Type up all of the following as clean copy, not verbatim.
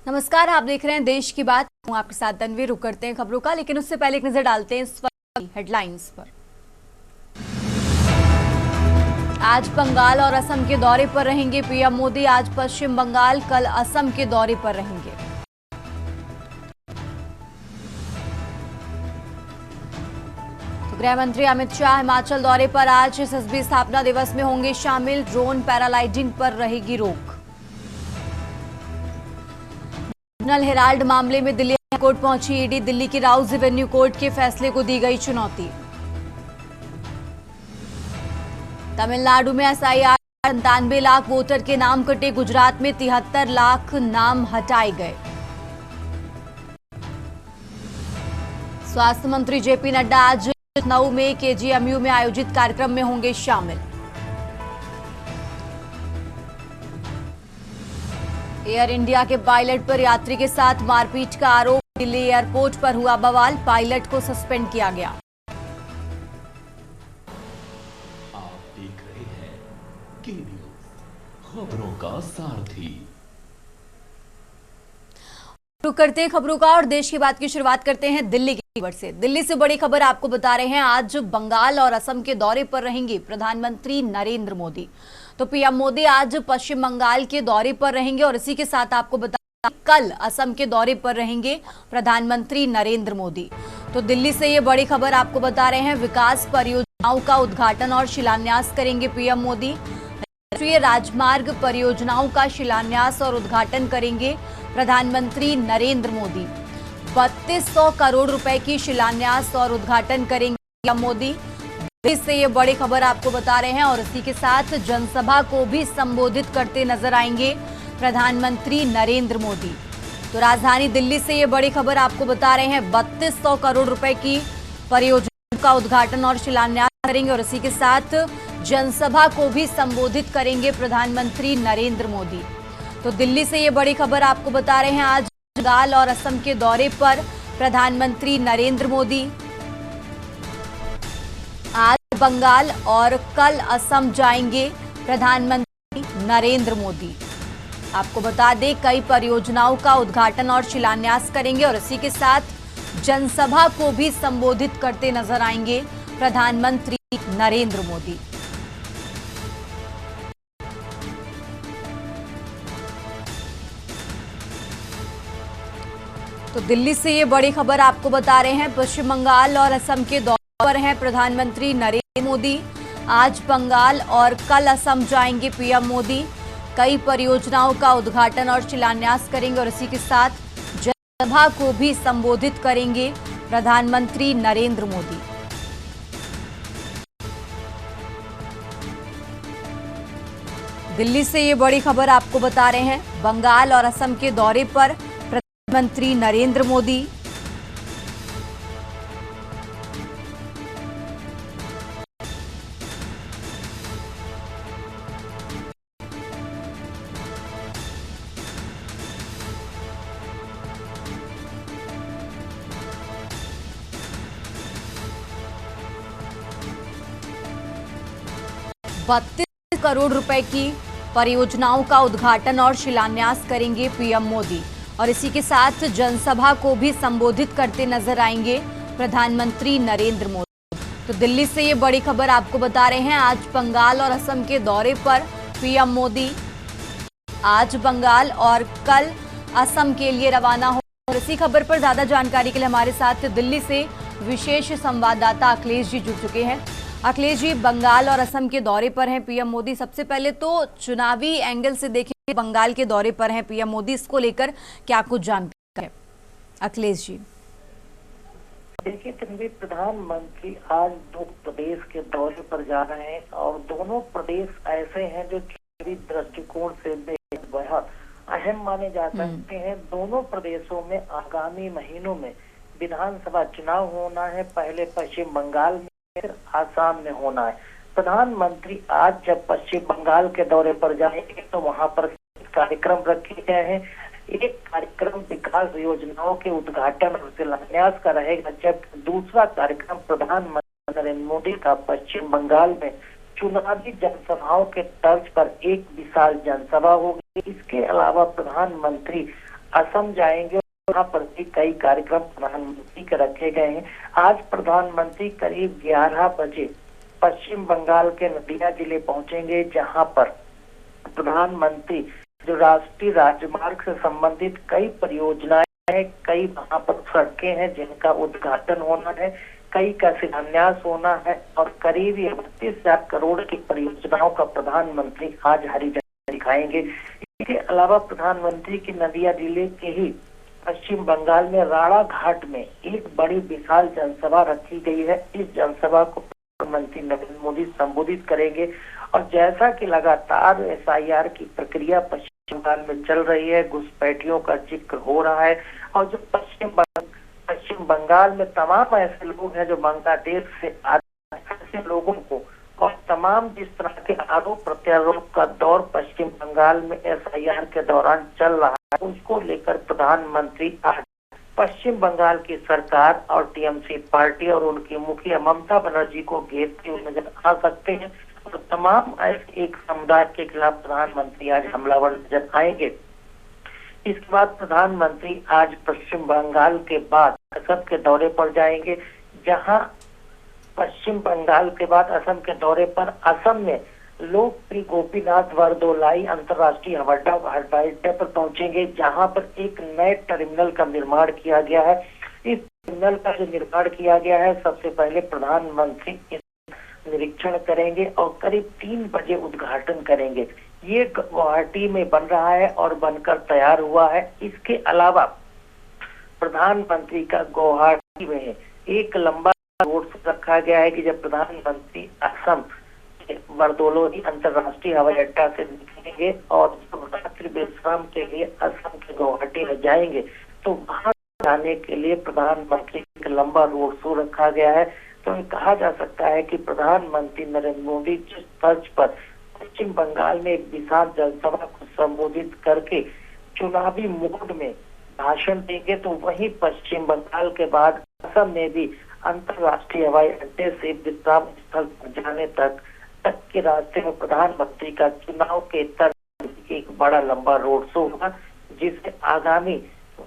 नमस्कार, आप देख रहे हैं देश की बात। हूं आपके साथ तन्वी। रुक करते हैं खबरों का, लेकिन उससे पहले एक नजर डालते हैं इस वक्त की हेडलाइंस पर। आज बंगाल और असम के दौरे पर रहेंगे पीएम मोदी। आज पश्चिम बंगाल, कल असम के दौरे पर रहेंगे। तो गृह मंत्री अमित शाह हिमाचल दौरे पर आज एसएसबी स्थापना दिवस में होंगे शामिल। ड्रोन पैराग्लाइडिंग पर रहेगी रोक। नेशनल हेराल्ड मामले में दिल्ली हाई कोर्ट पहुंची ईडी। दिल्ली की राउज एवेन्यू कोर्ट के फैसले को दी गई चुनौती। तमिलनाडु में एसआईआर 97 लाख वोटर के नाम कटे। गुजरात में 73 लाख नाम हटाए गए। स्वास्थ्य मंत्री जेपी नड्डा आज लखनऊ में केजीएमयू में आयोजित कार्यक्रम में होंगे शामिल। एयर इंडिया के पायलट पर यात्री के साथ मारपीट का आरोप। दिल्ली एयरपोर्ट पर हुआ बवाल। पायलट को सस्पेंड किया गया। आप देख रहे हैं के न्यूज़, खबरों का सारथी। शुरू करते हैं खबरों का और देश की बात की शुरुआत करते हैं दिल्ली की खबर से। दिल्ली से बड़ी खबर आपको बता रहे हैं। आज बंगाल और असम के दौरे पर रहेंगे प्रधानमंत्री नरेंद्र मोदी। तो पीएम मोदी आज पश्चिम बंगाल के दौरे पर रहेंगे और इसी के साथ आपको बता कल असम के दौरे पर रहेंगे प्रधानमंत्री नरेंद्र मोदी। तो दिल्ली से ये बड़ी खबर आपको बता रहे हैं। विकास परियोजनाओं का उद्घाटन और शिलान्यास करेंगे पीएम मोदी। राष्ट्रीय राजमार्ग परियोजनाओं का शिलान्यास और उद्घाटन करेंगे प्रधानमंत्री नरेंद्र मोदी। 3200 करोड़ रुपए की शिलान्यास और उद्घाटन करेंगे पीएम मोदी। इससे ये बड़ी खबर आपको बता रहे हैं और इसी के साथ जनसभा को भी संबोधित करते नजर आएंगे प्रधानमंत्री नरेंद्र मोदी। तो राजधानी दिल्ली से ये बड़ी खबर आपको बता रहे हैं। 3200 करोड़ रुपए की परियोजना का उद्घाटन और शिलान्यास करेंगे और इसी के साथ जनसभा को भी संबोधित करेंगे प्रधानमंत्री नरेंद्र मोदी। तो दिल्ली से ये बड़ी खबर आपको बता रहे हैं। आज बंगाल और असम के दौरे पर प्रधानमंत्री नरेंद्र मोदी। आज बंगाल और कल असम जाएंगे प्रधानमंत्री नरेंद्र मोदी। आपको बता दें कई परियोजनाओं का उद्घाटन और शिलान्यास करेंगे और इसी के साथ जनसभा को भी संबोधित करते नजर आएंगे प्रधानमंत्री नरेंद्र मोदी। तो दिल्ली से ये बड़ी खबर आपको बता रहे हैं। पश्चिम बंगाल और असम के दौरे पर हैं प्रधानमंत्री नरेंद्र मोदी। आज बंगाल और कल असम जाएंगे पीएम मोदी। कई परियोजनाओं का उद्घाटन और शिलान्यास करेंगे और इसी के साथ जनसभा को भी संबोधित करेंगे प्रधानमंत्री नरेंद्र मोदी। दिल्ली से ये बड़ी खबर आपको बता रहे हैं। बंगाल और असम के दौरे पर प्रधानमंत्री नरेंद्र मोदी। बत्तीस करोड़ रुपए की परियोजनाओं का उद्घाटन और शिलान्यास करेंगे पीएम मोदी और इसी के साथ जनसभा को भी संबोधित करते नजर आएंगे प्रधानमंत्री नरेंद्र मोदी। तो दिल्ली से ये बड़ी खबर आपको बता रहे हैं। आज बंगाल और असम के दौरे पर पीएम मोदी। आज बंगाल और कल असम के लिए रवाना हो। और इसी खबर पर ज्यादा जानकारी के लिए हमारे साथ दिल्ली से विशेष संवाददाता अखिलेश जी जुड़ चुके हैं। अखिलेश जी, बंगाल और असम के दौरे पर हैं पीएम मोदी। सबसे पहले तो चुनावी एंगल से देखें, बंगाल के दौरे पर हैं पीएम मोदी, इसको लेकर क्या कुछ जानकारी है अखिलेश जी? देखिए तन्वी, प्रधानमंत्री आज दो प्रदेश के दौरे पर जा रहे हैं और दोनों प्रदेश ऐसे हैं जो चुनावी दृष्टिकोण से बेहद अहम माने जा सकते हैं। दोनों प्रदेशों में आगामी महीनों में विधानसभा चुनाव होना है। पहले पश्चिम बंगाल में, फिर आसाम में होना है। प्रधानमंत्री आज जब पश्चिम बंगाल के दौरे पर जाएंगे तो वहां पर कार्यक्रम रखे गए हैं। एक कार्यक्रम विकास योजनाओं के उद्घाटन और शिलान्यास का रहेगा, जबकि दूसरा कार्यक्रम प्रधानमंत्री नरेंद्र मोदी का पश्चिम बंगाल में चुनावी जनसभाओं के तर्ज पर एक विशाल जनसभा होगी। इसके अलावा प्रधानमंत्री असम जाएंगे। वहाँ पर भी कई कार्यक्रम प्रधानमंत्री के रखे गए हैं। आज प्रधानमंत्री करीब 11 बजे पश्चिम बंगाल के नदिया जिले पहुंचेंगे, जहां पर प्रधानमंत्री जो राष्ट्रीय राजमार्ग से संबंधित कई परियोजनाएं हैं, कई वहां पर सड़कें हैं जिनका उद्घाटन होना है, कई का शिलान्यास होना है और करीब 32,000 करोड़ की परियोजनाओं का प्रधानमंत्री आज हरी झंडी दिखाएंगे। इसके अलावा प्रधानमंत्री की नदिया जिले के ही पश्चिम बंगाल में राणा घाट में एक बड़ी विशाल जनसभा रखी गई है। इस जनसभा को प्रधानमंत्री नरेंद्र मोदी संबोधित करेंगे और जैसा कि लगातार SIR की प्रक्रिया पश्चिम बंगाल में चल रही है, घुसपैठियों का जिक्र हो रहा है और जो पश्चिम बंगाल में तमाम ऐसे लोग हैं जो बांग्लादेश से आते हैं, ऐसे लोगों को और तमाम जिस तरह के आरोप प्रत्यारोप का दौर पश्चिम बंगाल में SIR के दौरान चल रहा है, उसको लेकर प्रधानमंत्री आज पश्चिम बंगाल की सरकार और TMC पार्टी और उनकी मुखिया ममता बनर्जी को घेरते हुए नजर आ सकते हैं और तमाम ऐसे एक समुदाय के खिलाफ प्रधानमंत्री आज हमलावर नजर आएंगे। इसके बाद प्रधानमंत्री आज पश्चिम बंगाल के बाद असम के दौरे पर जाएंगे, जहां पश्चिम बंगाल के बाद असम के दौरे पर असम में लोकप्रिय गोपीनाथ बरदोलाई अंतर्राष्ट्रीय हवाई अड्डे पर पहुंचेंगे, जहां पर एक नए टर्मिनल का निर्माण किया गया है। इस टर्मिनल का जो निर्माण किया गया है, सबसे पहले प्रधानमंत्री निरीक्षण करेंगे और करीब 3 बजे उद्घाटन करेंगे। ये गुवाहाटी में बन रहा है और बनकर तैयार हुआ है। इसके अलावा प्रधानमंत्री का गुवाहाटी में एक लंबा रोड शो रखा गया है कि जब प्रधानमंत्री असम बरदोलोई अंतर्राष्ट्रीय हवाई अड्डा से निकलेंगे और रात्रि विश्राम के लिए असम के गुवाहाटी में जाएंगे, तो वहां जाने के लिए प्रधानमंत्री का लंबा रोड शो रखा गया है। तो कहा जा सकता है कि प्रधानमंत्री नरेंद्र मोदी जिस तर्ज पर पश्चिम बंगाल में एक विशाल जनसभा को संबोधित करके चुनावी मुकुट में भाषण देंगे, तो वहीं पश्चिम बंगाल के बाद असम में भी अंतर्राष्ट्रीय हवाई अड्डे से विश्राम स्थल पर जाने तक के रास्ते में प्रधानमंत्री का चुनाव के तर्ज एक बड़ा लंबा रोड शो होगा, जिसे आगामी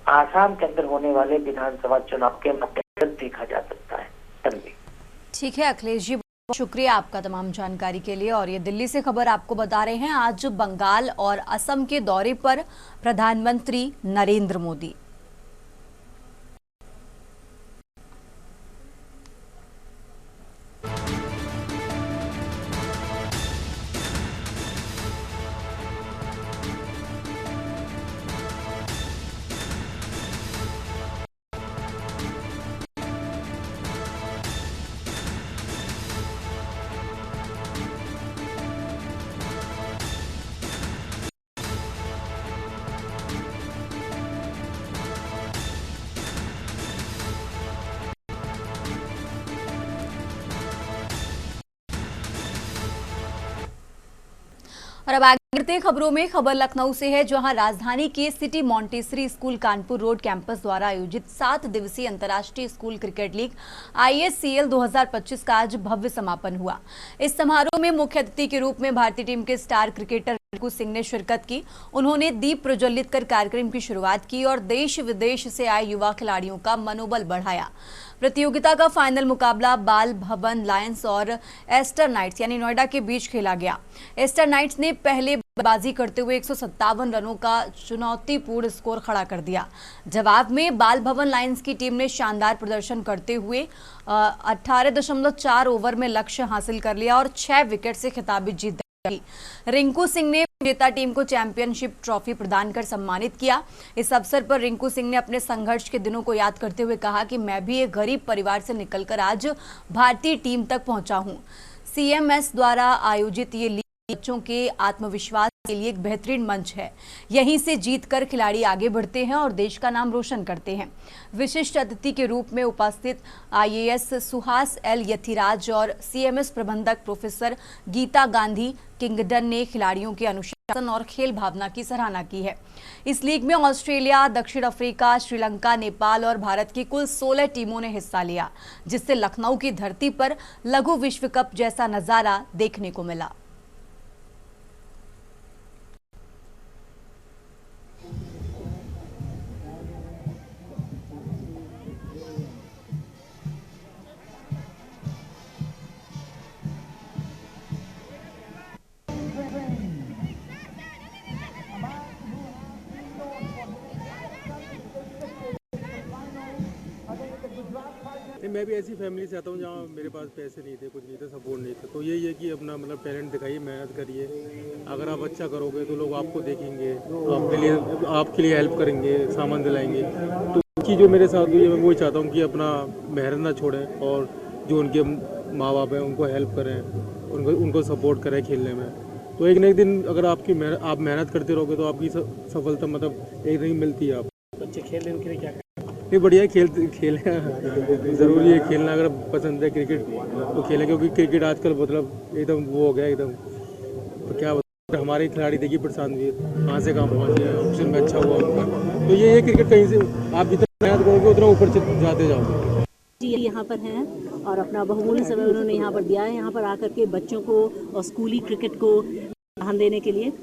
आसाम के अंदर होने वाले विधानसभा चुनाव के मद्देनजर देखा जा सकता है। ठीक है अखिलेश जी, बहुत शुक्रिया आपका तमाम जानकारी के लिए। और ये दिल्ली से खबर आपको बता रहे हैं, आज बंगाल और असम के दौरे पर प्रधानमंत्री नरेंद्र मोदी। और अब आगे बढ़ते हैं खबरों में। खबर लखनऊ से है, जहां राजधानी के city Montessori school Kanpur road campus द्वारा आयोजित 7 दिवसीय अंतर्राष्ट्रीय स्कूल क्रिकेट लीग ISCL 2025 का आज भव्य समापन हुआ। इस समारोह में मुख्य अतिथि के रूप में भारतीय टीम के स्टार क्रिकेटर रिंकू सिंह ने शिरकत की। उन्होंने दीप प्रज्वलित कर कार्यक्रम की शुरुआत की और देश विदेश से आए युवा खिलाड़ियों का मनोबल बढ़ाया। प्रतियोगिता का फाइनल मुकाबला बाल भवन लायंस और एस्टर नाइट्स यानी नोएडा के बीच खेला गया। एस्टर नाइट्स ने पहले बल्लेबाजी करते हुए 157 रनों का चुनौतीपूर्ण स्कोर खड़ा कर दिया। जवाब में बाल भवन लायंस की टीम ने शानदार प्रदर्शन करते हुए 18.4 ओवर में लक्ष्य हासिल कर लिया और 6 विकेट से खिताबी जीत। रिंकू सिंह ने विजेता टीम को चैंपियनशिप ट्रॉफी प्रदान कर सम्मानित किया। इस अवसर पर रिंकू सिंह ने अपने संघर्ष के दिनों को याद करते हुए कहा कि मैं भी एक गरीब परिवार से निकलकर आज भारतीय टीम तक पहुंचा हूं। CMS द्वारा आयोजित ये लीग बच्चों के आत्मविश्वास के लिए एक बेहतरीन मंच है। यहीं से जीतकर खिलाड़ी आगे बढ़ते हैं और देश का नाम रोशन करते हैं। विशिष्ट अतिथि के रूप में उपस्थित IAS सुहास L यथिराज और CMS प्रबंधक प्रोफेसर गीता गांधी किंगडन ने खिलाड़ियों के अनुशासन और खेल भावना की सराहना की है। इस लीग में ऑस्ट्रेलिया, दक्षिण अफ्रीका, श्रीलंका, नेपाल और भारत की कुल 16 टीमों ने हिस्सा लिया, जिससे लखनऊ की धरती पर लघु विश्व कप जैसा नजारा देखने को मिला। नहीं, मैं भी ऐसी फैमिली से आता हूँ जहाँ मेरे पास पैसे नहीं थे, कुछ नहीं था, सपोर्ट नहीं था। तो यही है कि अपना मतलब टैलेंट दिखाइए, मेहनत करिए। अगर आप अच्छा करोगे तो लोग आपको देखेंगे, आपके लिए हेल्प करेंगे, सामान दिलाएंगे। तो चीज़ जो मेरे साथ हुई है, मैं वही चाहता हूँ कि अपना मेहनत ना छोड़ें और जो उनके माँ बाप हैं उनको हेल्प करें, उनको सपोर्ट करें खेलने में। तो एक न एक दिन अगर आप मेहनत करते रहोगे तो आपकी सफलता मतलब एक दिन मिलती है। आप बच्चे खेलने उनके लिए क्या नहीं, बढ़िया खेल ज़रूरी है खेलना। अगर पसंद है क्रिकेट तो खेलें, क्योंकि क्रिकेट आजकल मतलब एकदम वो हो गया एकदम। तो क्या बताएं, हमारे खिलाड़ी देखिए प्रशांत वीर कहाँ से कहाँ पहुँच गए, ऑप्शन में अच्छा हुआ उनका। तो ये है क्रिकेट, कहीं से आप जितना मेहनत करोगे उतना ऊपर जाते जाओगे। जी यहाँ पर हैं और अपना बहुमूल्य समय उन्होंने यहाँ पर दिया है, यहाँ पर आकर के बच्चों को और स्कूली क्रिकेट को ध्यान देने के लिए।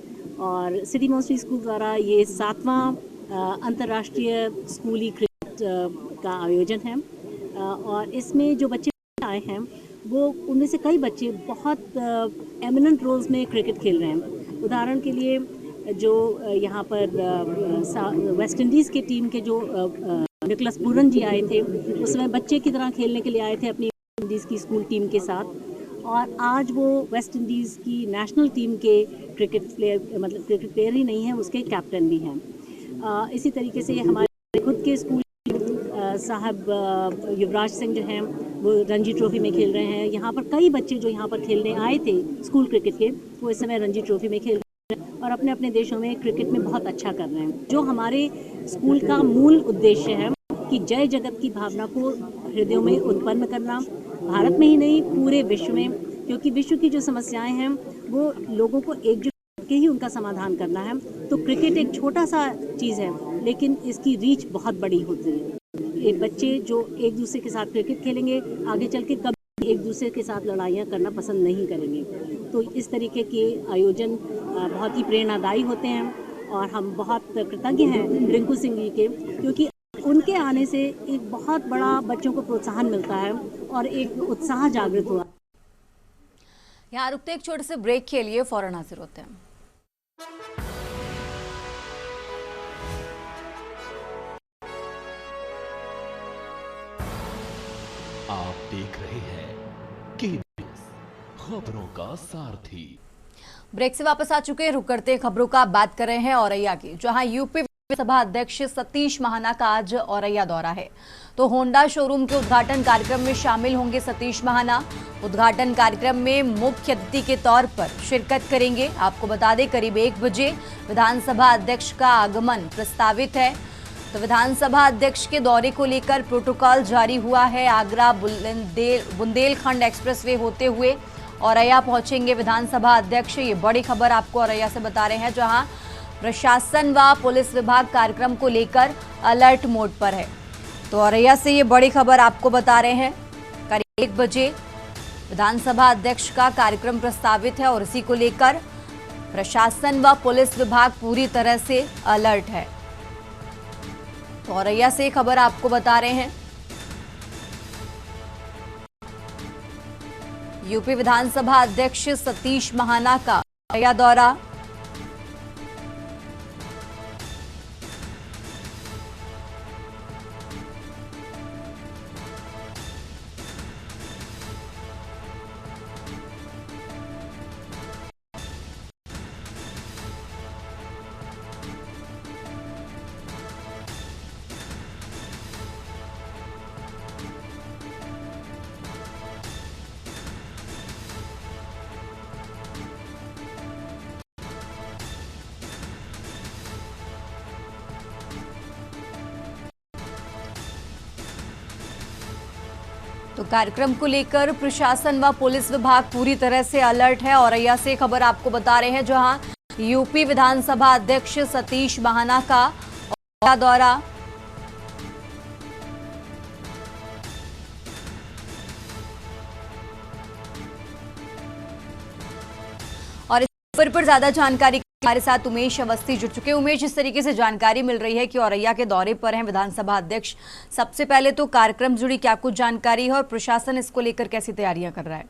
और सिटी मोन्स्ट्री स्कूल द्वारा ये 7वां अंतर्राष्ट्रीय स्कूली क्रिकेट का आयोजन है। और इसमें जो बच्चे आए हैं वो उनमें से कई बच्चे बहुत एमिनेंट रोल्स में क्रिकेट खेल रहे हैं। उदाहरण के लिए जो यहाँ पर वेस्ट इंडीज़ की टीम के जो निकोलस पूरन जी आए थे, उस समय बच्चे की तरह खेलने के लिए आए थे अपनी वेस्ट इंडीज़ की स्कूल टीम के साथ। और आज वो वेस्ट इंडीज़ की नेशनल टीम के क्रिकेट प्लेयर ही नहीं हैं, उसके कैप्टन भी हैं। इसी तरीके से हमारे खुद के स्कूल साहब युवराज सिंह जो हैं वो रणजी ट्रॉफी में खेल रहे हैं। यहाँ पर कई बच्चे जो यहाँ पर खेलने आए थे स्कूल क्रिकेट के, वो इस समय रणजी ट्रॉफी में खेल रहे हैं और अपने अपने देशों में क्रिकेट में बहुत अच्छा कर रहे हैं। जो हमारे स्कूल का मूल उद्देश्य है कि जय जगत की भावना को हृदयों में उत्पन्न करना, भारत में ही नहीं पूरे विश्व में, क्योंकि विश्व की जो समस्याएं हैं वो लोगों को एकजुट करके ही उनका समाधान करना है। तो क्रिकेट एक छोटा सा चीज़ है लेकिन इसकी रीच बहुत बड़ी होती है। ये बच्चे जो एक दूसरे के साथ क्रिकेट खेलेंगे आगे चल के कभी एक दूसरे के साथ लड़ाइयाँ करना पसंद नहीं करेंगे। तो इस तरीके के आयोजन बहुत ही प्रेरणादायी होते हैं और हम बहुत कृतज्ञ हैं रिंकू सिंह जी के, क्योंकि उनके आने से एक बहुत बड़ा बच्चों को प्रोत्साहन मिलता है और एक उत्साह जागृत हुआ। यहाँ रुकते एक छोटे से ब्रेक के लिए, फौरन हाजिर होते हैं। आप देख रहे हैं के खबरों का सारथी। ब्रेक से वापस आ चुके हैं, रुक करते हैं खबरों का। बात कर रहे हैं औरैया की, जहां यूपी विधानसभा अध्यक्ष सतीश महाना का आज औरैया दौरा है। तो होंडा शोरूम के उद्घाटन कार्यक्रम में शामिल होंगे सतीश महाना। उद्घाटन कार्यक्रम में मुख्य अतिथि के तौर पर शिरकत करेंगे। आपको बता दें करीब 1 बजे विधानसभा अध्यक्ष का आगमन प्रस्तावित है। तो विधानसभा अध्यक्ष के दौरे को लेकर प्रोटोकॉल जारी हुआ है। आगरा बुंदेलखंड एक्सप्रेसवे होते हुए औरैया पहुंचेंगे विधानसभा अध्यक्ष। ये बड़ी खबर आपको औरैया से बता रहे हैं, जहां प्रशासन व पुलिस विभाग कार्यक्रम को लेकर अलर्ट मोड पर है। तो औरैया से ये बड़ी खबर आपको बता रहे हैं। करीब 1 बजे विधानसभा अध्यक्ष का कार्यक्रम प्रस्तावित है और इसी को लेकर प्रशासन व पुलिस विभाग पूरी तरह से अलर्ट है। तो औरैया से खबर आपको बता रहे हैं। यूपी विधानसभा अध्यक्ष सतीश महाना का औरैया दौरा। तो कार्यक्रम को लेकर प्रशासन व पुलिस विभाग पूरी तरह से अलर्ट है। औरैया से खबर आपको बता रहे हैं, जहां यूपी विधानसभा अध्यक्ष सतीश महाना का औरैया दौरा। और इस खबर पर ज्यादा जानकारी हमारे साथ उमेश अवस्थी जुड़ चुके हैं। उमेश, जिस तरीके से जानकारी मिल रही है कि औरैया के दौरे पर हैं विधानसभा अध्यक्ष, सबसे पहले तो कार्यक्रम जुड़ी क्या कुछ जानकारी है और प्रशासन इसको लेकर कैसी तैयारियां कर रहा है?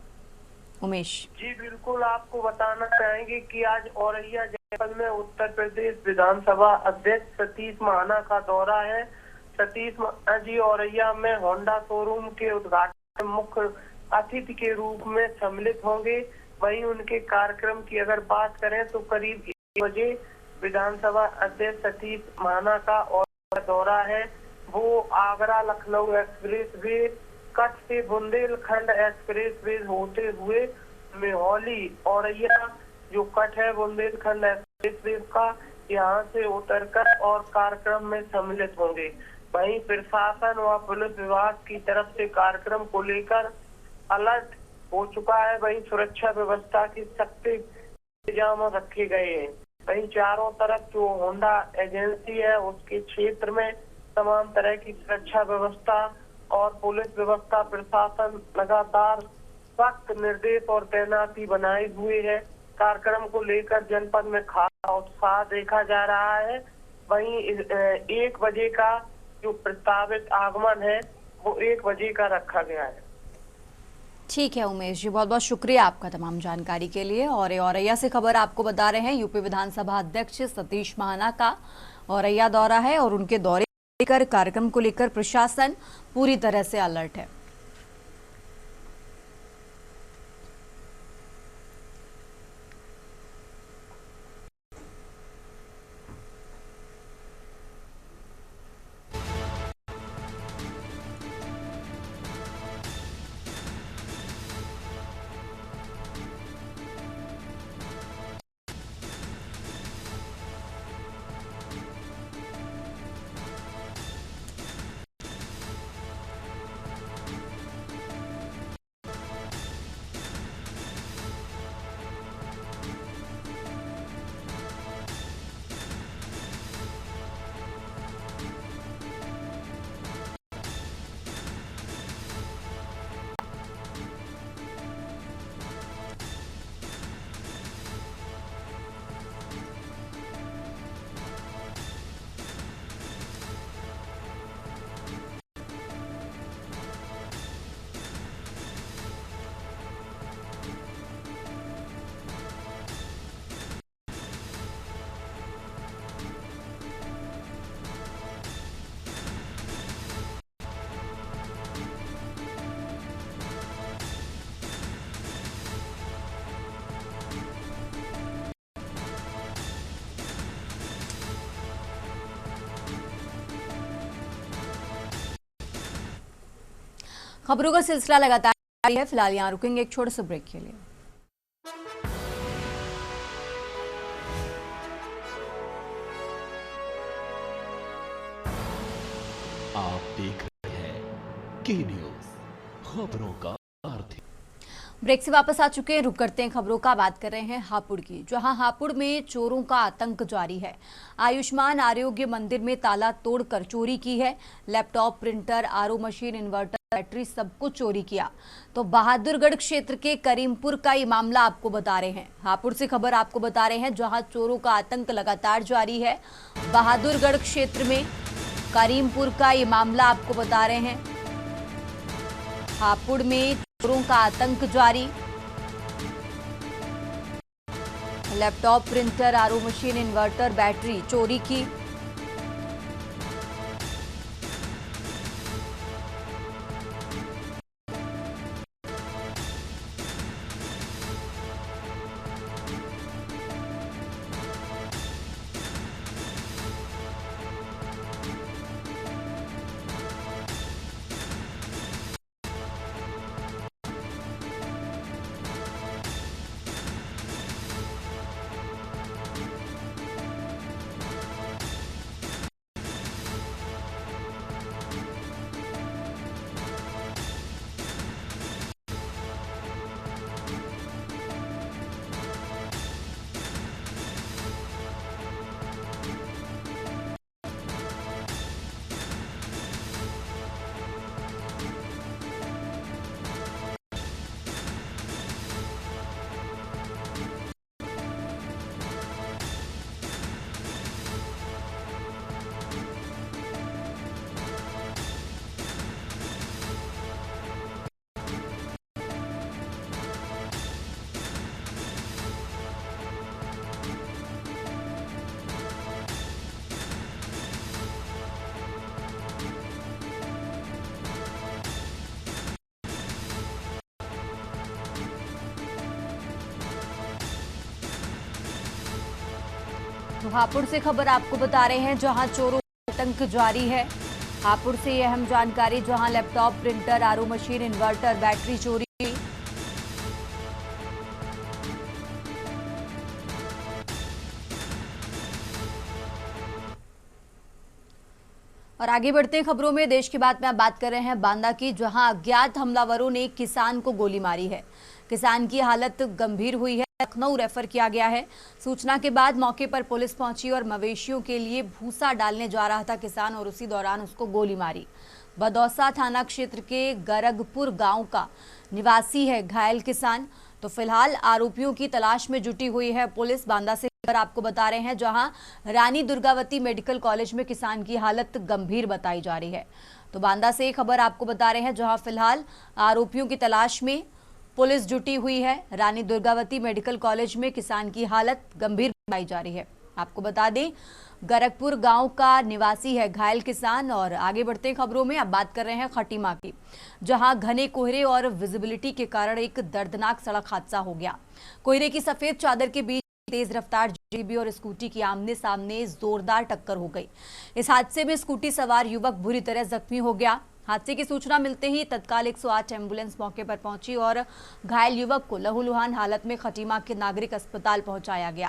उमेश जी बिल्कुल, आपको बताना चाहेंगे कि आज औरैया जनपद में उत्तर प्रदेश विधानसभा अध्यक्ष सतीश महाना का दौरा है। सतीश महाना जी औरैया में होंडा शोरूम के उद्घाटन मुख्य अतिथि के रूप में सम्मिलित होंगे। वहीं उनके कार्यक्रम की अगर बात करें तो करीब 1 बजे विधानसभा अध्यक्ष सतीश महाना का और दौरा है। वो आगरा लखनऊ एक्सप्रेस वे, कच्छ से बुंदेलखंड एक्सप्रेस वे होते हुए मेहौली औरैया जो कच्छ है बुंदेलखंड एक्सप्रेस वे का, यहाँ से उतरकर और कार्यक्रम में सम्मिलित होंगे। वहीं प्रशासन व पुलिस विभाग की तरफ से कार्यक्रम को लेकर अलर्ट हो चुका है। वहीं सुरक्षा व्यवस्था की सख्त इंतजाम रखे गए हैं। वहीं चारों तरफ जो होंडा एजेंसी है उसके क्षेत्र में तमाम तरह की सुरक्षा व्यवस्था और पुलिस व्यवस्था प्रशासन लगातार सख्त निर्देश और तैनाती बनाए हुए है। कार्यक्रम को लेकर जनपद में खासा उत्साह देखा जा रहा है। वहीं 1 बजे का जो प्रस्तावित आगमन है वो 1 बजे का रखा गया है। ठीक है उमेश जी, बहुत बहुत शुक्रिया आपका तमाम जानकारी के लिए। और औरैया से खबर आपको बता रहे हैं, यूपी विधानसभा अध्यक्ष सतीश महाना का औरैया दौरा है और उनके दौरे लेकर कार्यक्रम को लेकर प्रशासन पूरी तरह से अलर्ट है। खबरों का सिलसिला लगातार जारी है। फिलहाल यहाँ रुकेंगे एक छोटे से ब्रेक के लिए। आप देख रहे हैं के न्यूज़, खबरों का अर्थ। ब्रेक से वापस आ चुके हैं, रुक करते हैं खबरों का। बात कर रहे हैं हापुड़ की, जहां हापुड़ में चोरों का आतंक जारी है। आयुष्मान आरोग्य मंदिर में ताला तोड़कर चोरी की है। Laptop, printer, RO machine, inverter, battery सब कुछ चोरी किया। तो बहादुरगढ़ क्षेत्र के करीमपुर का ये मामला आपको बता रहे हैं। हापुड़ से खबर आपको बता रहे हैं, जहां चोरों का आतंक लगातार जारी है। बहादुरगढ़ क्षेत्र में करीमपुर का ये मामला आपको बता रहे हैं। हापुड़ में चोरों का आतंक जारी। Laptop, printer, RO machine, inverter, battery चोरी की। तो हापुड़ से खबर आपको बता रहे हैं, जहां चोरों का आतंक जारी है। हापुड़ से ये अहम जानकारी, जहां laptop, printer, RO machine, inverter, battery चोरी हुई। और आगे बढ़ते हैं खबरों में। देश की बात में आप बात कर रहे हैं बांदा की, जहां अज्ञात हमलावरों ने किसान को गोली मारी है। किसान की हालत गंभीर हुई है, लखनऊ रेफर किया गया है। सूचना के बाद मौके पर पुलिस पहुंची और मवेशियों के लिए भूसा डालने जा रहा था किसान, और उसी दौरान उसको गोली मारी। बदौसा थाना क्षेत्र के गरगपुर गांव का निवासी है घायल किसान। तो फिलहाल आरोपियों की तलाश में जुटी हुई है पुलिस। बांदा से आपको बता रहे हैं, जहां रानी दुर्गावती मेडिकल कॉलेज में किसान की हालत गंभीर बताई जा रही है। तो बांदा से खबर आपको बता रहे हैं, जहां फिलहाल आरोपियों की तलाश में पुलिस जुटी हुई है। रानी दुर्गावती मेडिकल कॉलेज में किसान की हालत गंभीर बताई जा रही है। आपको बता दें, गरगपुर गांव का निवासी है घायल किसान। और आगे बढ़ते हैं खबरों में, अब बात कर रहे हैं खटीमा की, जहां घने कोहरे और विजिबिलिटी के कारण एक दर्दनाक सड़क हादसा हो गया। कोहरे की सफेद चादर के बीच तेज रफ्तार जेसीबी और स्कूटी की आमने सामने जोरदार टक्कर हो गई। इस हादसे में स्कूटी सवार युवक बुरी तरह जख्मी हो गया। हादसे की सूचना मिलते ही तत्काल 108 एम्बुलेंस मौके पर पहुंची और घायल युवक को लहूलुहान हालत में खटीमा के नागरिक अस्पताल पहुंचाया गया।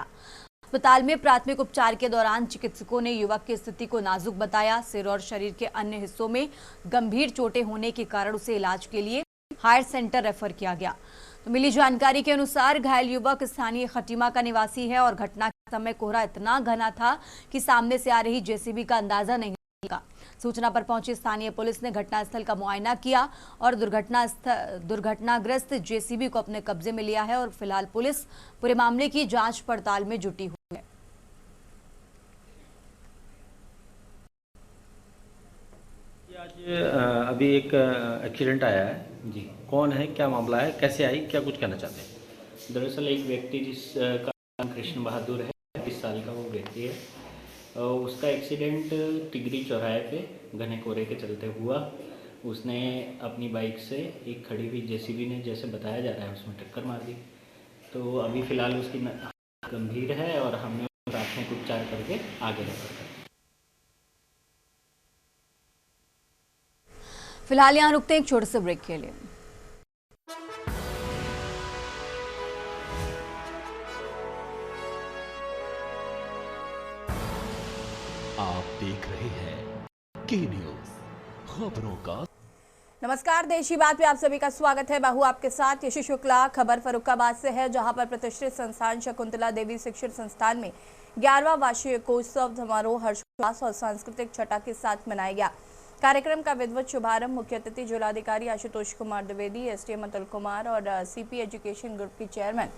अस्पताल में प्राथमिक उपचार के दौरान चिकित्सकों ने युवक की स्थिति को नाजुक बताया। सिर और शरीर के अन्य हिस्सों में गंभीर चोटें होने के कारण उसे इलाज के लिए हायर सेंटर रेफर किया गया। तो मिली जानकारी के अनुसार घायल युवक स्थानीय खटीमा का निवासी है और घटना के समय कोहरा इतना घना था कि सामने से आ रही जेसीबी का अंदाजा नहीं लगा। सूचना पर पहुंची स्थानीय पुलिस ने घटनास्थल का मुआयना किया और दुर्घटनाग्रस्त जेसीबी को अपने कब्जे में लिया है। और फिलहाल पुलिस पूरे मामले की जांच पड़ताल में जुटी हुई है। आज अभी एक एक्सीडेंट आया है जी, कौन है, क्या मामला है, कैसे आई, क्या कुछ कहना चाहते हैं? दरअसल एक व्यक्ति जिसका नाम कृष्ण बहादुर है, 20 साल का वो व्यक्ति है, उसका एक्सीडेंट टिगरी चौराहे पे घने कोहरे के चलते हुआ। उसने अपनी बाइक से एक खड़ी हुई जेसीबी ने, जैसे बताया जा रहा है, उसमें टक्कर मार दी। तो अभी फ़िलहाल उसकी गंभीर है और हमने प्राथमिक उपचार करके आगे रेफर कर। फिलहाल यहाँ रुकते हैं एक छोटे से ब्रेक के लिए। आप देख रहे हैं के न्यूज़, खबरों का। नमस्कार, देशी बात में आप सभी का स्वागत है। बाहू आपके साथ यशी शुक्ला। खबर फर्रुखाबाद से है, जहां पर प्रतिष्ठित संस्थान शकुंतला देवी शिक्षण संस्थान में 11वां वार्षिकोत्सव समारोह हर्षोल्लास और सांस्कृतिक छटा के साथ मनाया गया। कार्यक्रम का विधिवत शुभारंभ मुख्य अतिथि जिलाधिकारी आशुतोष कुमार द्विवेदी, एसडीएम अतुल कुमार और सीपी एजुकेशन ग्रुप की चेयरमैन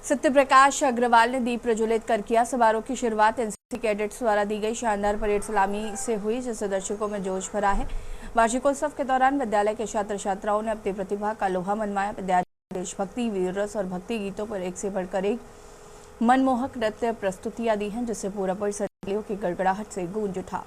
सत्य प्रकाश अग्रवाल ने दीप प्रज्वलित कर किया। समारोह की शुरुआत एनसीसी कैडेट्स द्वारा दी गई शानदार परेड सलामी से हुई, जिससे दर्शकों में जोश भरा है। वार्षिकोत्सव के दौरान विद्यालय के छात्र छात्राओं ने अपनी प्रतिभा का लोहा मनवाया। विद्यार्थी देशभक्ति, वीर रस और भक्ति गीतों पर एक से बढ़कर एक मनमोहक नृत्य प्रस्तुतियां दी हैं, जिससे पूरा परिसर तालियों की गड़गड़ाहट से गूंज उठा।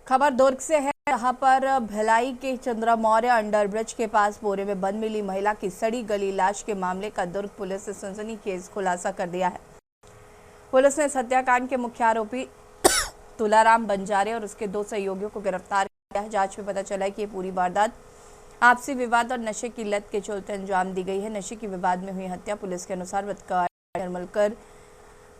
खबर दुर्ग से है, जहां पर भिलाई के चंद्रा मौर्य अंडर ब्रिज के पास बोरे में बंद मिली महिला की सड़ी गली लाश के मामले का दुर्ग पुलिस ने सनसनीखेज खुलासा कर दिया है। पुलिस ने इस हत्याकांड के मुख्य आरोपी तुलाराम बंजारे और उसके 2 सहयोगियों को गिरफ्तार किया है। जांच में पता चला है कि ये पूरी वारदात आपसी विवाद और नशे की लत के चलते अंजाम दी गई है। नशे के विवाद में हुई हत्या। पुलिस के अनुसार मलकर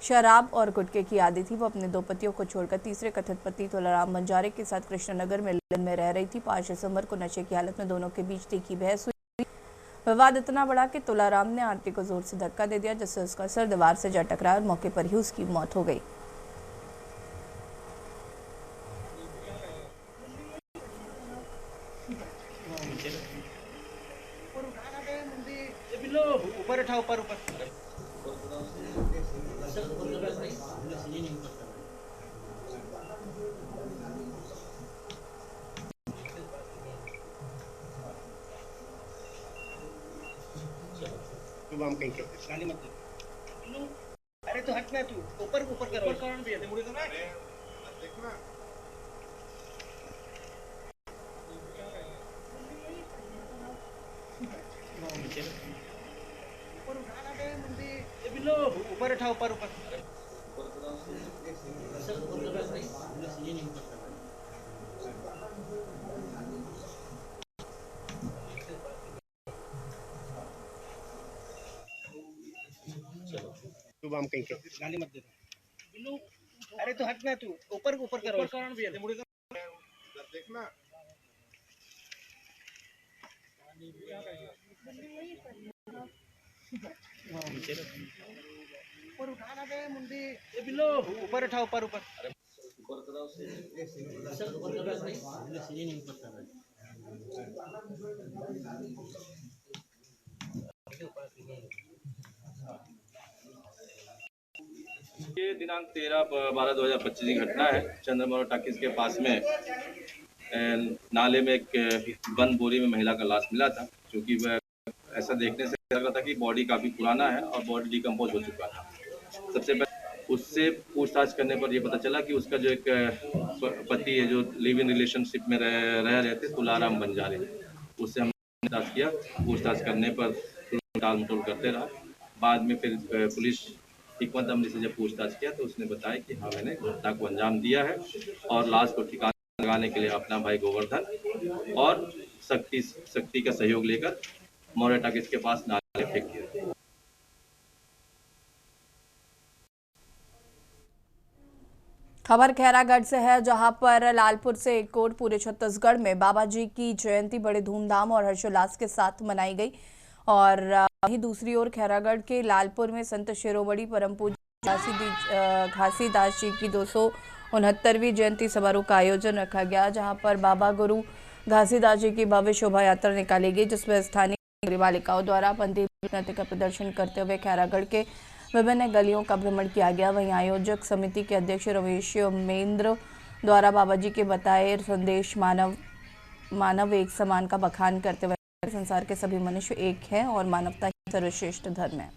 शराब और गुटखे की आदी थी। वो अपने 2 पतियों को छोड़कर तीसरे कथित पति तुलाराम बंजारे के साथ कृष्णनगर में रह रही थी। 5 दिसंबर को नशे की हालत में दोनों के बीच तीखी बहस हुई। विवाद इतना बड़ा कि तुलाराम ने आरती को जोर से धक्का दे दिया, जिससे उसका सर दीवार से जा टकराया और मौके पर ही उसकी मौत हो गई। ऊपर उठा, ऊपर ऊपर। सुबह हम कहीं के गाली मत दे। अरे तो हटना तू ऊपर ऊपर करो कारण भी है मुझे तो ना देखना ऊपर उठाना बे मुंडी ए बिल्लो ऊपर उठा ऊपर ऊपर सुबह हम कहीं के गाली मत दे बिल्लो। अरे तो हटना तू ऊपर ऊपर करो कारण भी है मुझे तो देखना ऊपर उठाना बे मुंडी ए बिल्लो ऊपर उठा ऊपर ऊपर ये दिनांक 13/12/2025 की घटना है। चंद्रमोहन टाकिस के पास में नाले में एक बंद बोरी में महिला का लाश मिला था, क्योंकि वह ऐसा देखने से लग रहा था कि बॉडी काफ़ी पुराना है और बॉडी डिकम्पोज हो चुका था। सबसे पहले उससे पूछताछ करने पर यह पता चला कि उसका जो एक पति है जो लिव इन रिलेशनशिप में रह रहे थे, तुलाराम बंजारे, उससे हमने पूछताछ किया। पूछताछ करने पर टाल मटोल करते रहा। बाद में फिर पुलिस हिकमत अमली से जब पूछताछ किया तो उसने बताया कि हाँ, मैंने घटना को अंजाम दिया है और लाश को ठिकाने लगाने के लिए अपना भाई गोवर्धन और शक्ति का सहयोग लेकर मौर्य टाकिस के पास नाले फेंक दिया। खबर खैरागढ़ से है, जहां पर लालपुर से एक कोट पूरे छत्तीसगढ़ में बाबा जी की जयंती बड़े धूमधाम और हर्षोल्लास के साथ मनाई गई। और वहीं दूसरी ओर खैरागढ़ के लालपुर में संत शिरोमणि परम पूज्य घासीदास जी की 269वीं जयंती समारोह का आयोजन रखा गया, जहां पर बाबा गुरु घासीदास जी की भव्य शोभा यात्रा निकाली गई, जिसमें स्थानीय बालिकाओं द्वारा बंदी नृत्य का प्रदर्शन करते हुए खैरागढ़ के विभिन्न गलियों का भ्रमण किया गया। वहीं आयोजक समिति के अध्यक्ष रमेश मेंद्र द्वारा बाबा जी के बताए संदेश मानव एक समान का बखान करते हुए संसार के सभी मनुष्य एक हैं और मानवता ही सर्वश्रेष्ठ धर्म है।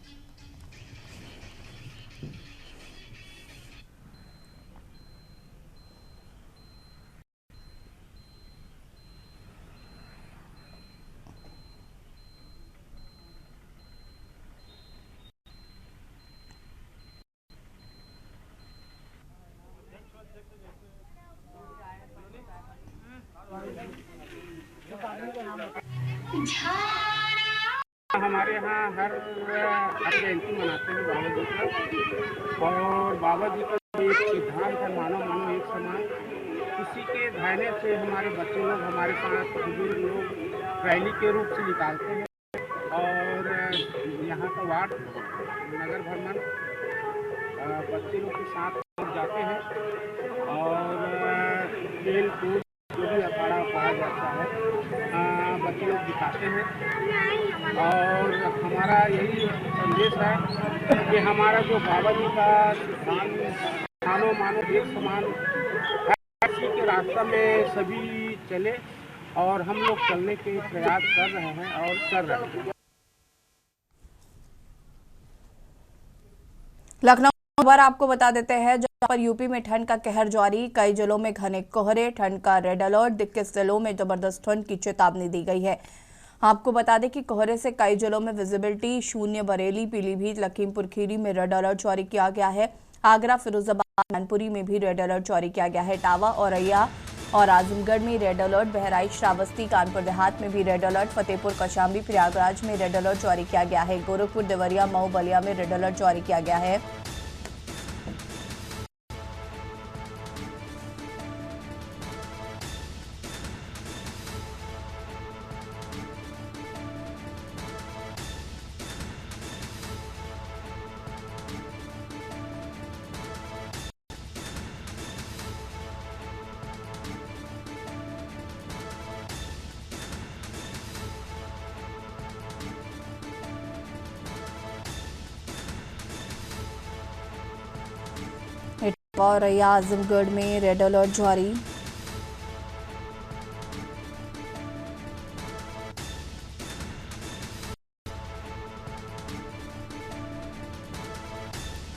हमारे यहाँ हर जयंती मनाते हैं बाबा जी का, और बाबा जी का एक सिद्धांत है मानव मानव एक समान। उसी के ढालने से हमारे बच्चे लोग हमारे साथ बुजुर्ग लोग रैली के रूप से निकालते हैं और यहाँ का वार्ड नगर भ्रमण बच्चे लोग के साथ जाते हैं और खेल कूद जो भी अखाड़ा पढ़ा जाता है बच्चे लोग दिखाते हैं। और हमारा यही संदेश है कि हमारा जो बाबा जी का मानो मानो एक समान है के रास्ता में सभी चले और हम लोग चलने के प्रयास कर रहे हैं और कर रहे हैं। लखनऊ खबर आपको बता देते हैं, जहां पर यूपी में ठंड का कहर जारी। कई जिलों में घने कोहरे, ठंड का रेड अलर्ट। 21 जिलों में जबरदस्त ठंड की चेतावनी दी गई है। आपको बता दें कि कोहरे से कई जिलों में विजिबिलिटी शून्य। बरेली, पीलीभीत, लखीमपुर खीरी में रेड अलर्ट जारी किया गया है। आगरा, फिरोजाबाद, मैनपुरी में भी रेड अलर्ट जारी किया गया है। इटावा, औरैया और आजमगढ़ में रेड अलर्ट। बहराइच, श्रावस्ती, कानपुर देहात में भी रेड अलर्ट। फतेहपुर, कौशाम्बी, प्रयागराज में रेड अलर्ट जारी किया गया है। गोरखपुर, देवरिया, मऊ, बलिया में रेड अलर्ट जारी किया गया है। औरैया, आजमगढ़ में रेड अलर्ट जारी।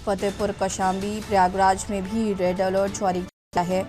फतेहपुर, कौशाम्बी, प्रयागराज में भी रेड अलर्ट जारी किया है।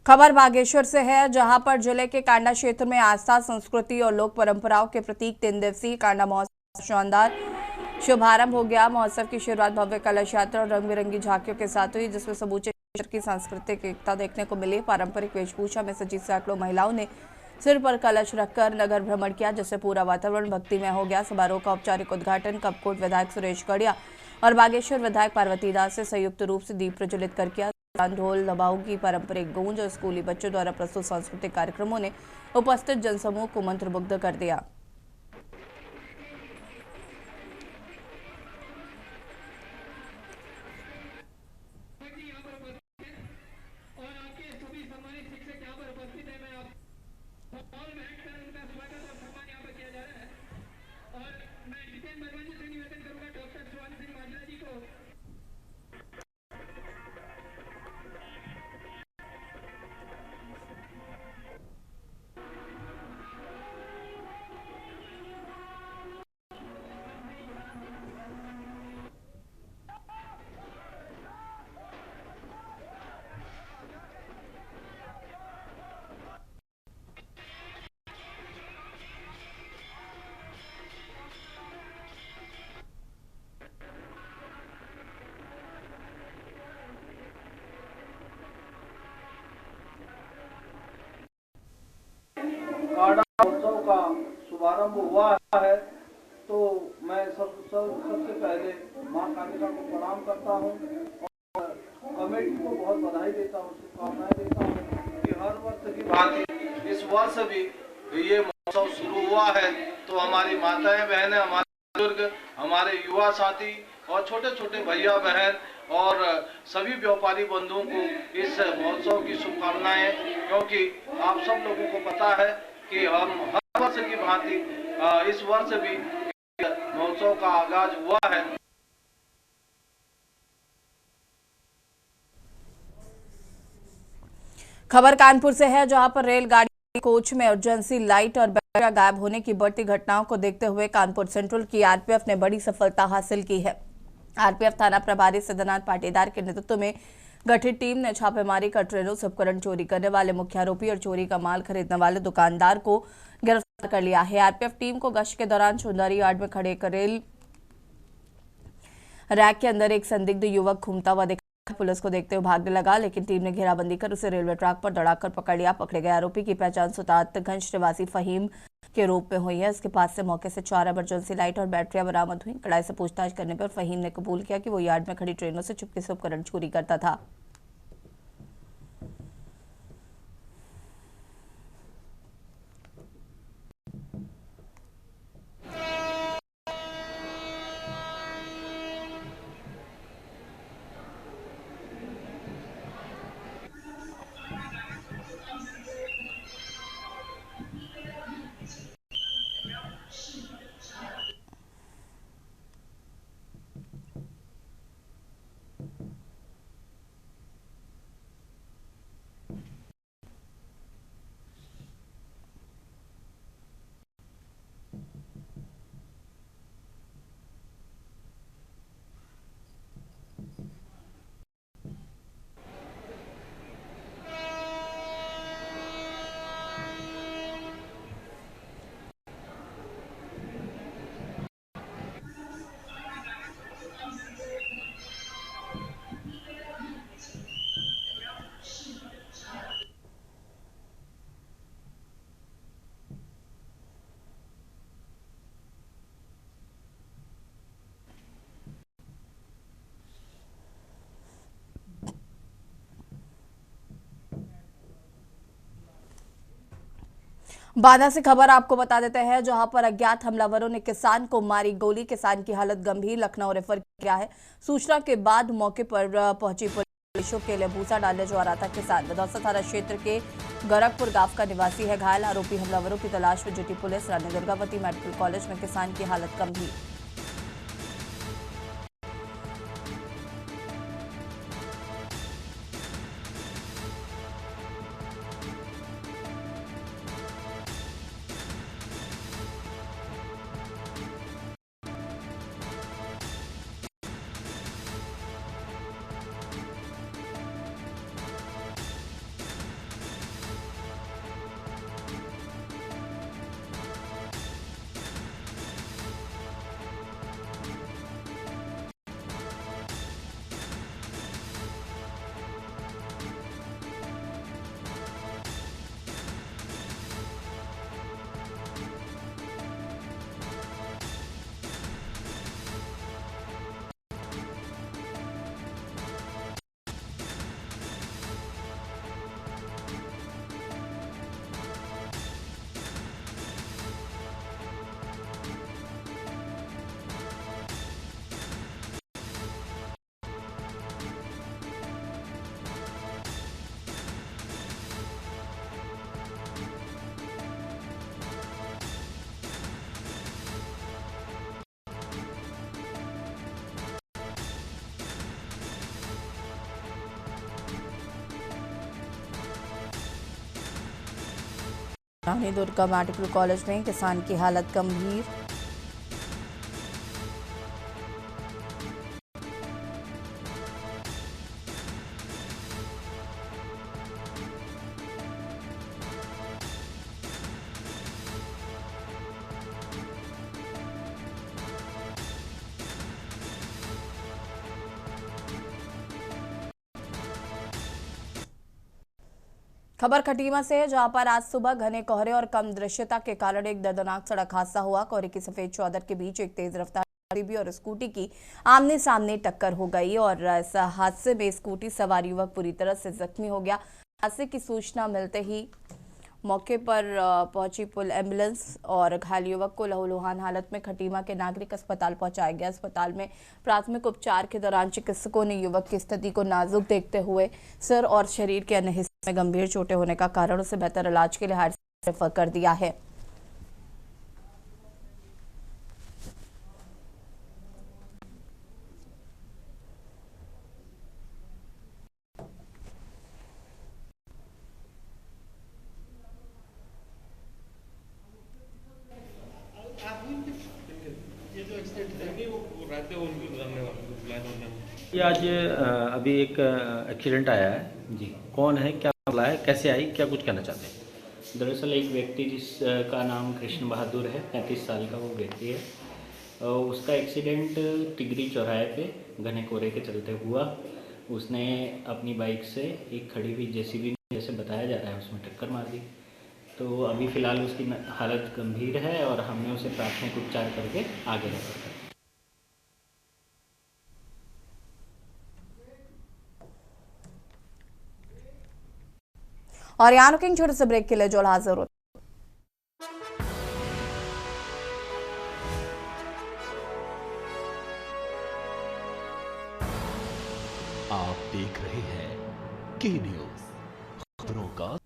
खबर बागेश्वर से है, जहां पर जिले के कांडा क्षेत्र में आस्था, संस्कृति और लोक परंपराओं के प्रतीक 3 दिवसीय कांडा महोत्सव शानदार शुभारंभ हो गया। महोत्सव की शुरुआत भव्य कलश यात्रा और रंग बिरंगी झांकियों के साथ हुई, जिसमें समूचे क्षेत्र की सांस्कृतिक एकता देखने को मिली। पारंपरिक वेशभूषा में सजी सैकड़ों महिलाओं ने सिर पर कलश रखकर नगर भ्रमण किया, जिससे पूरा वातावरण भक्तिमय हो गया। समारोह का औपचारिक उद्घाटन कपकोट विधायक सुरेश गढ़िया और बागेश्वर विधायक पार्वती दास से संयुक्त रूप से दीप प्रज्वलित कर किया। ढोल नवाओं की पारंपरिक गूंज और स्कूली बच्चों द्वारा प्रस्तुत सांस्कृतिक कार्यक्रमों ने उपस्थित जनसमूह को मंत्रमुग्ध कर दिया। कांडा महोत्सव का शुभारंभ हुआ है, तो मैं सबसे पहले मां कालिका को प्रणाम करता हूं और कमेटी को बहुत बधाई देता हूं, शुभकामनाएं देता हूं कि हर वर्ष की भांति इस वर्ष भी ये महोत्सव शुरू हुआ है। तो हमारी माताएं बहनें, हमारे बुजुर्ग, हमारे युवा साथी और छोटे छोटे भैया बहन और सभी व्यापारी बंधुओं को इस महोत्सव की शुभकामनाएं, क्योंकि आप सब लोगों को पता है कि हम हर वर्ष की भांति इस वर्ष भी महोत्सव का आगाज हुआ है। खबर कानपुर से है, जहां पर रेलगाड़ी कोच में इमरजेंसी लाइट और बैटरियां गायब होने की बढ़ती घटनाओं को देखते हुए कानपुर सेंट्रल की आरपीएफ ने बड़ी सफलता हासिल की है। आरपीएफ थाना प्रभारी सिद्धनाथ पाटीदार के नेतृत्व में गठित टीम ने छापेमारी कर ट्रेनों से उपकरण चोरी करने वाले मुख्य आरोपी और चोरी का माल खरीदने वाले दुकानदार को गिरफ्तार कर लिया है। आरपीएफ टीम को गश्त के दौरान चुंदारी यार्ड में खड़े रेल रैक के अंदर एक संदिग्ध युवक घूमता हुआ दिखा। पुलिस को देखते हुए भागने लगा, लेकिन टीम ने घेराबंदी कर उसे रेलवे ट्रैक पर दौड़ाकर पकड़ लिया। पकड़े गए आरोपी की पहचान सुतातगंज निवासी फहीम के रूप में हुई है। इसके पास से मौके से 4 इमरजेंसी लाइट और बैटरियां बरामद हुई। कड़ाई से पूछताछ करने पर फहीम ने कबूल किया कि वो यार्ड में खड़ी ट्रेनों से चुपके से उपकरण चोरी करता था। बाधा से खबर आपको बता देते हैं, जहां पर अज्ञात हमलावरों ने किसान को मारी गोली। किसान की हालत गंभीर, लखनऊ रेफर किया है। सूचना के बाद मौके पर पहुंची पुलिस के लिए भूसा डालने जा रहा था किसान। बदौसा थाना क्षेत्र के गोरखपुर गांव का निवासी है घायल। आरोपी हमलावरों की तलाश में जुटी police. Rani Durgavati medical college में किसान की हालत गंभीर। रानी दुर्गा मेडिकल कॉलेज में किसान की हालत गंभीर। खबर खटीमा से है, जहां पर आज सुबह घने कोहरे और कम दृश्यता के कारण एक दर्दनाक सड़क हादसा हुआ। कोहरे की सफेद चादर के बीच एक तेज रफ्तार जीबी और स्कूटी की आमने सामने टक्कर हो गई और इस हादसे में स्कूटी सवार युवक पूरी तरह से जख्मी हो गया। हादसे की सूचना मिलते ही मौके पर पहुंची पुलिस एम्बुलेंस और घायल युवक को लहूलुहान हालत में खटीमा के नागरिक अस्पताल पहुंचाया गया। अस्पताल में प्राथमिक उपचार के दौरान चिकित्सकों ने युवक की स्थिति को नाजुक देखते हुए सिर और शरीर के अन्य हिस्से में गंभीर चोटें होने का कारण उसे बेहतर इलाज के लिए हायर रेफर कर दिया है। ये आज अभी एक एक्सीडेंट आया है जी, कौन है, क्या मामला है, कैसे आई, क्या कुछ कहना चाहते हैं? दरअसल एक व्यक्ति जिसका नाम कृष्ण बहादुर है, 35 साल का वो व्यक्ति है। उसका एक्सीडेंट तिगरी चौराहे पे घने कोहरे के चलते हुआ। उसने अपनी बाइक से एक खड़ी हुई जेसीबी जैसे बताया जा रहा है उसमें टक्कर मार दी। तो अभी फ़िलहाल उसकी हालत गंभीर है और हमने उसे प्राथमिक उपचार करके आगे रेफर कर। और यहाँ रुकेंगे छोटे से ब्रेक के लिए, जो हाजिर होता। आप देख रहे हैं के न्यूज़, खबरों का।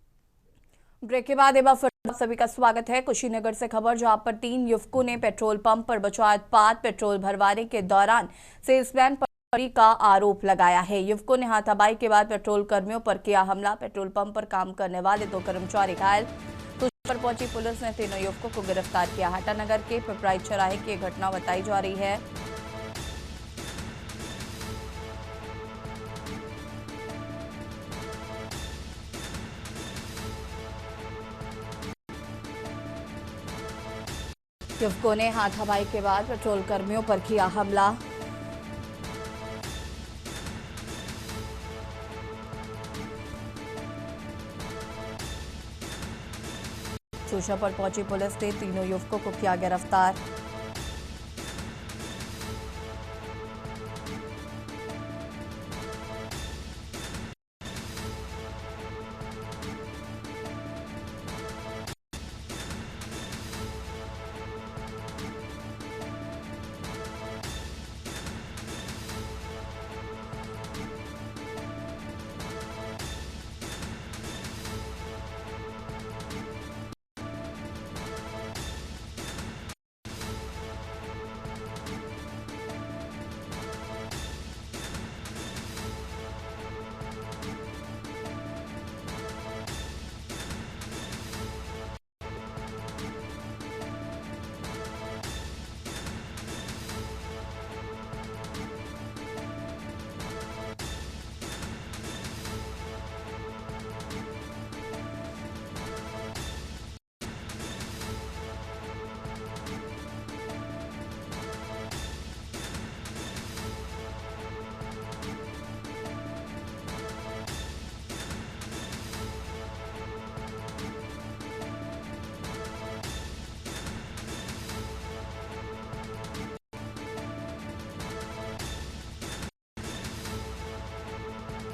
ब्रेक के बाद एक बार फिर सभी का स्वागत है। कुशीनगर से खबर, जहां पर 3 युवकों ने पेट्रोल पंप पर बचाव उत्पाद पेट्रोल भरवाने के दौरान सेल्समैन पर का आरोप लगाया है। युवकों ने हाथापाई के बाद पेट्रोल कर्मियों पर किया हमला। पेट्रोल पंप पर काम करने वाले 2 कर्मचारी घायल। सूचना पर पहुंची पुलिस ने तीनों युवकों को गिरफ्तार किया। हाटानगर के पिपराई चौराहे की घटना बताई जा रही है। युवकों ने हाथापाई के बाद पेट्रोल कर्मियों पर किया हमला। सूचना पर पहुंची पुलिस ने तीनों युवकों को किया गिरफ्तार।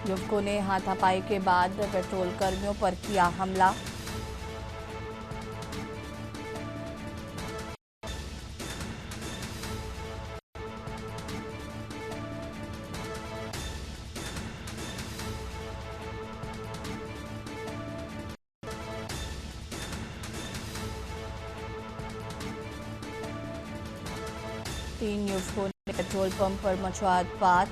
युवकों ने हाथापाई के बाद पेट्रोल कर्मियों पर किया हमला। तीन युवकों ने पेट्रोल पंप पर मचवा उत्पात।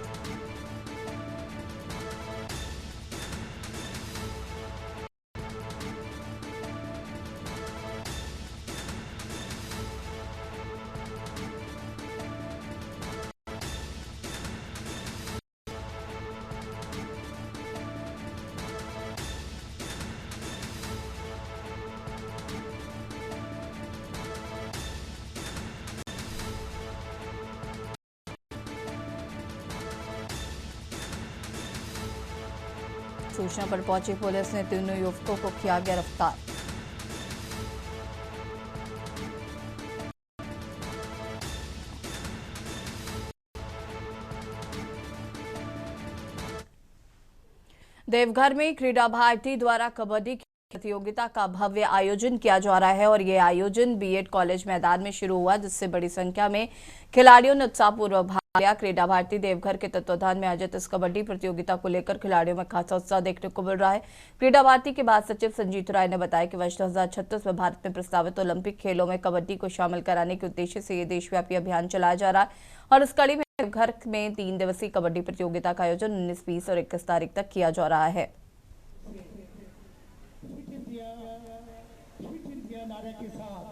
सूचना पर पहुंची पुलिस ने तीनों युवकों को किया गिरफ्तार। देवघर में क्रीडा भारती द्वारा कबड्डी प्रतियोगिता का भव्य आयोजन किया जा रहा है और ये आयोजन बीएड कॉलेज मैदान में शुरू हुआ, जिससे बड़ी संख्या में खिलाड़ियों ने उत्साहपूर्वक भाग लिया। क्रीडा भारती देवघर के तत्वाधान में आयोजित इस कबड्डी प्रतियोगिता को लेकर खिलाड़ियों में खासा उत्साह देखने को मिल रहा है। क्रीडा भारती के बाद सचिव संजीत राय ने बताया कि वर्ष 2036 में भारत में प्रस्तावित ओलंपिक खेलों में कबड्डी को शामिल कराने के उद्देश्य से ये देशव्यापी अभियान चलाया जा रहा है और इस कड़ी में देवघर में 3 दिवसीय कबड्डी प्रतियोगिता का आयोजन 19, 20 और 21 तारीख तक किया जा रहा है। नारे के साथ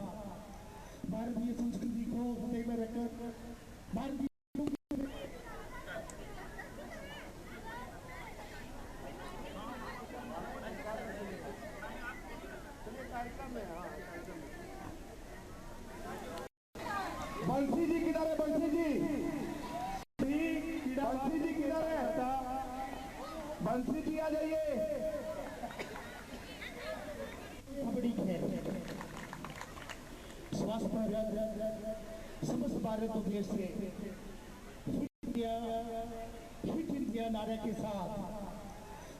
भारतीय संस्कृति को हृदय में रखकर भारतीय बंसी जी किधर है? बंसी जी किधर है? बंसी जी आ जाइए। कबड्डी खेल स्वास्थ्य भारत समस्त भारत देश से फिट इंडिया नारे के साथ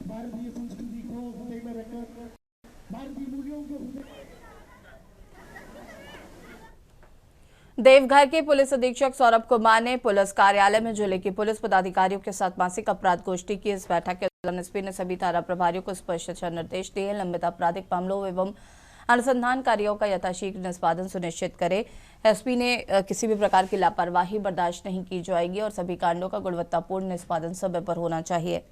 भारतीय संस्कृति को हृदय में रखकर भारतीय मूल्यों को देवघर के पुलिस अधीक्षक सौरभ कुमार ने पुलिस कार्यालय में जिले के पुलिस पदाधिकारियों के साथ मासिक अपराध गोष्ठी की। इस बैठक के दौरान एसपी ने सभी थाना प्रभारियों को स्पष्ट दिशा निर्देश दिए। लंबित आपराधिक मामलों एवं अनुसंधान कार्यों का यथाशीघ्र निष्पादन सुनिश्चित करे। एसपी ने किसी भी प्रकार की लापरवाही बर्दाश्त नहीं की जाएगी और सभी कांडों का गुणवत्तापूर्ण निष्पादन समय पर होना चाहिए।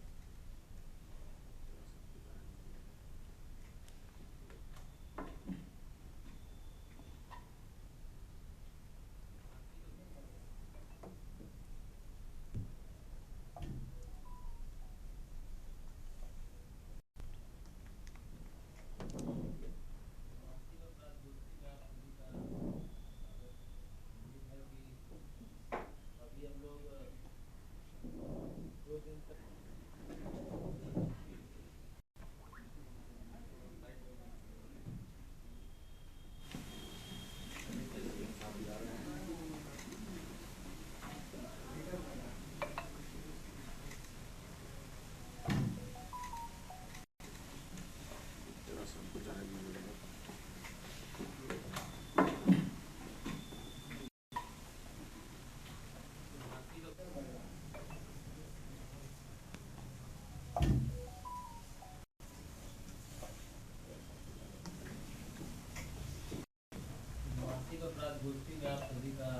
गोष्ठी में आप सभी का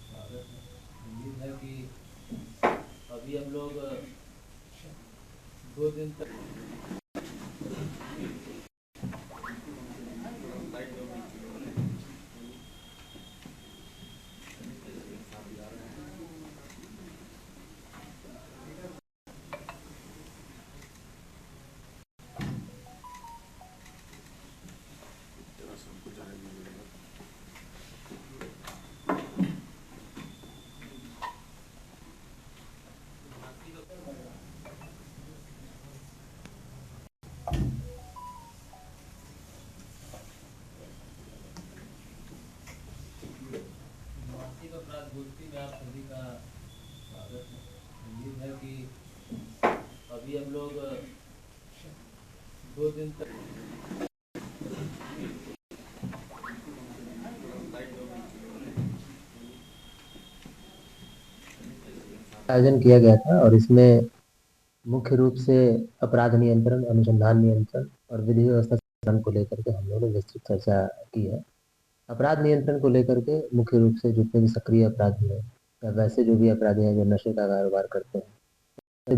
स्वागत है। उम्मीद है कि अभी हम लोग 2 दिन तक 2 दिन तक आयोजन किया गया था और इसमें मुख्य रूप से अपराध नियंत्रण, अनुसंधान नियंत्रण और विधि व्यवस्था संचालन को लेकर के हम लोगों ने विस्तृत चर्चा की है। अपराध नियंत्रण को लेकर के मुख्य रूप से जितने भी सक्रिय अपराधी हैं या वैसे जो भी अपराधी हैं जो नशे का कारोबार करते हैं,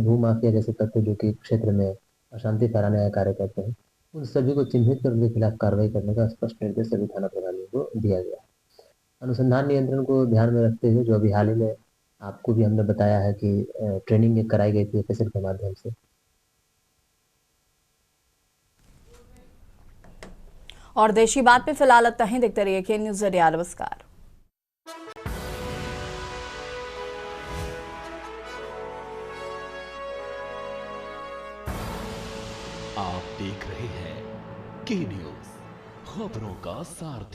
भू माफिया जैसे तत्व जो कि क्षेत्र में अशांति फैलाने का कार्य करते हैं, उन सभी को चिन्हित कर उनके खिलाफ कार्रवाई करने का स्पष्ट निर्देश सभी थाना प्रभारियों को दिया गया। अनुसंधान नियंत्रण को ध्यान में रखते हुए जो अभी हाल ही में आपको भी हमने बताया है कि ट्रेनिंग एक कराई गई थी एफएसएल के माध्यम से। और देशी बात पे फिलहाल अब तक देखते रहिए के न्यूज़ इंडिया। नमस्कार। आप देख रहे हैं के न्यूज़, खबरों का सारथी।